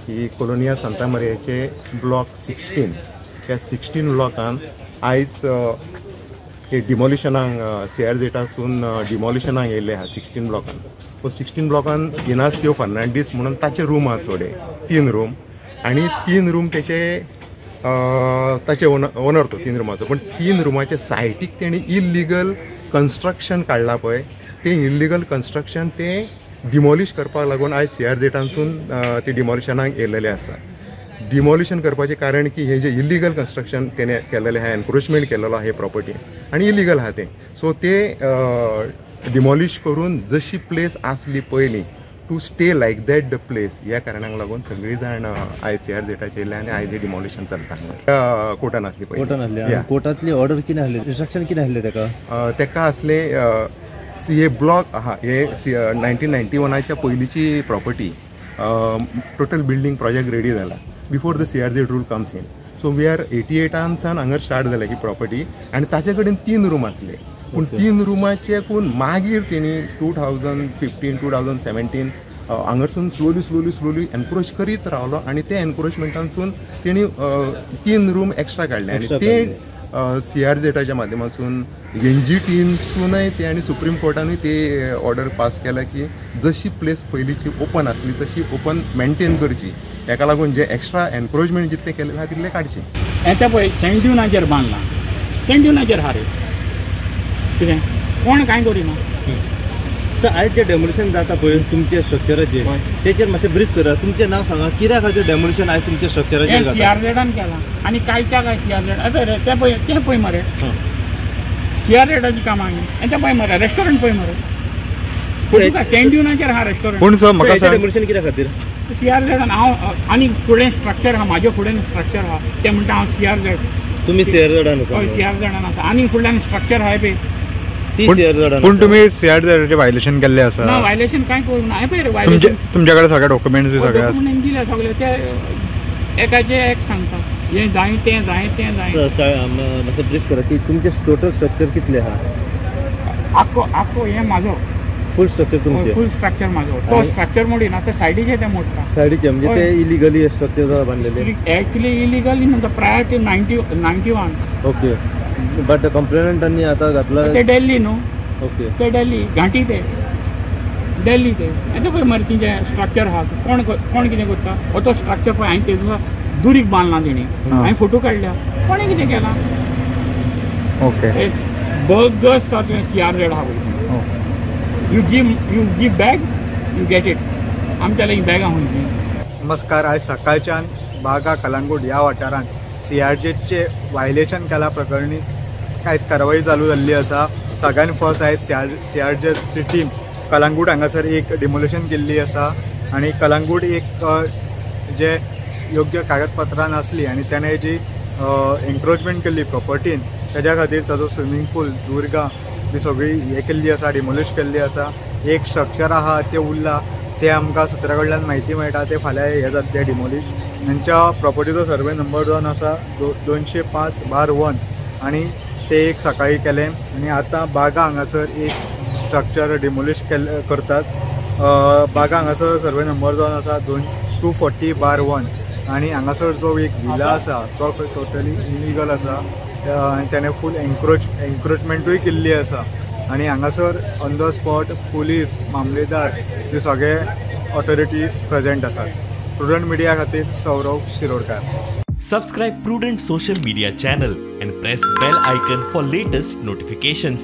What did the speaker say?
की कोलोनिया Santa मारियाचे block 16 त्या 16 ब्लॉकान आयज हे डिमॉलिशनाक CRZसून डिमॉलिशनाक येयले आहा 16 ब्लॉकान. सो 16 ब्लॉकान इनासियो फर्नांडीस म्हणून ताचे रूम आहा थोडे 3 रूम आणि 3 रूम ताचे ओनर तो 3 रूमाचो. पण 3 रूमाचे सायटीक तेणी इल्लिगल कन्स्ट्रक्शन काडला पळय ते इल्लिगल कन्स्ट्रक्शन ते डिमॉलिश करपाक लागून आयज CRZसून ते डिमॉलिशनाक येयलेले आसा. डिमॉलिशन करपाचें कारण की हे जे इल्लिगल कन्स्ट्रक्शन तेणे केलेलें आहा एनक्रोचमेंट केलेलो आहा हे प्रॉपर्टी आनी इल्लिगल आहा तें. सो ते डिमॉलिश करून जशी प्लेस आसली पयलीं टू स्टे लायक दॅट द प्लेस ह्या कारणाक लागून सगळीं जाण आयज CRZचे येयले आनी आयज डिमॉलिशन चलता. कोर्टान आसली पळय कोर्टांतली ऑर्डर कितें आसली इंस्ट्रक्शन कितें आसलें तेका आसले हे ब्लॉक आहा हे 1991च्या पयलींची property total building project ready जाला before the CRZ rule comes in. So we are 88 hangar start जाल्या ही प्रॉपर्टी आनी ताचे कडेन 3 रूम आसले. पूण 3 रुमाचे कून मागीर तेणी 2015-2017 हांगरसून स्लोली एनक्रोच करीत रावलो आनी ते एनक्रोचमेंटानसून तेणी 3 रूम एक्स्ट्रा काडले आनी ते CRZच्या माध्यमातून NGTसूनय ते आनी सुप्रीम कोर्टानूय ते ऑर्डर पास केला की जशी प्लेस पयलींची ओपन आसली तशी ओपन मेंटेन करची. हेका लागून जे एक्स्ट्रा एनक्रोचमेंट जितले केले आहा तितले काडचे. येता पळय सँड्युनाचेर बांदला सँड्युनाचेर हा रे कितें कोण कांय करिना. सर आयज जे डेमोलिशन जाता पळय तुमचे स्ट्रक्चराचे तेचेर मातशें ब्रीफ करा. तुमचें नांव सांगा कित्याक खातीर डेमोलिशन आयज तुमच्या स्ट्रक्चराचेर जाता. CRZन केला आनी कांयच्या काय CRZ अरे रे तें पळय मरे CRZची कामां आनी तें पळय मरे रेस्टॉरंट पळय मरे तुका सँड्युनाचेर हा रेस्टॉरंट. पूण सर म्हाका डेमोलिशन कित्याक खातीर CRZन हांव आनी फुडें स्ट्रक्चर आहा म्हाजे फुडें स्ट्रक्चर आहा तें म्हणटा हांव CRZ. तुम्ही CRZन आसा हय CRZन आसा आनी फुडल्यान स्ट्रक्चर आहा पळय पण तुम्ही CRZचे वायलेशन केल्ले आसा. ना वायलेशन कांय करूं ना पळय वायलेशन तुमच्याकडे सगळे डॉक्युमेंट्स बी सगळे डॉक्युमेंट दिले सगळे ते एकाचे एक सांगता हे जाय तें जाय तें जाय. मातशें ब्रीफ करा की तुमचे टोटल स्ट्रक्चर कितले आहा. आख्खो हे म्हाजो फुल स्ट्रक्चर तुमचे फुल स्ट्रक्चर म्हाजो. तो स्ट्रक्चर मोडिना ते सायडीचे ते मोडटा. सायडीचे म्हणजे ते इलिगली स्ट्रक्चर बांधलेले एक्चुअली इलिगली म्हणटा प्रायर टू 91. ओके बट कंप्लेनंटांनी आता घातला ते दिल्ली न्हू. ओके ते दिल्ली घाटी ते दिल्ली ते येता पळय मरे तेंचे स्ट्रक्चर आहा कोण कितें करता हो तो स्ट्रक्चर पळय हांवें तेजो दुरीक बांदला तेणी हांवें फोटो काडल्या कोणें कितें केलां. ओके बगस CRZ आहा पळय you give bags you get it आमच्या लागीं बॅगां खंयची. नमस्कार. आयज सकाळच्यान बागा कलंगूट ह्या वाठारांत CRZचे वायलेशन केल्या प्रकरणी कांयच कारवाई चालू जाल्ली आसा. सगळ्यान फर्स्ट आयज CRZची टीम कलंगूट हांगासर एक डिमोलिशन केल्ली आसा आनी कलंगूट एक जे योग्य कागदपत्रां नासली आनी तेणें जी एन्क्रोचमेंट केल्ली प्रॉपर्टीन तेज्या खातीर ताजो स्विमींग पूल दुर्गा बी सगळी हे केल्ली आसा डिमोलिश केल्ली आसा. एक स्ट्रक्चर आहा तें उरलां ते आमकां सुत्रा कडल्यान म्हायती मेळटा ते फाल्यां हे जातले डिमोलिश. तांच्या प्रॉपर्टीचो सर्वे नंबर 2 आसा 205/1 आनी ते एक सकाळी केलें आनी आतां बागा हांगासर एक स्ट्रक्चर डिमोलिश करतात. बागा हांगासर सर्वे नंबर 2 आसा 240/1 आनी हांगासर जो एक विला आसा तो टोटली इलिगल आसा आनी तेणें फूल एन्क्रोचमेंटूय केल्ली आसा आनी हांगासर ऑन द स्पॉट पुलीस मामलेदार ते सगळे ऑथॉरिटी प्रेजेंट आसात. प्रुडंट मिडिया खातीर Saurav Shirodkar. Subscribe Prudent social media channel and press bell icon for latest notifications.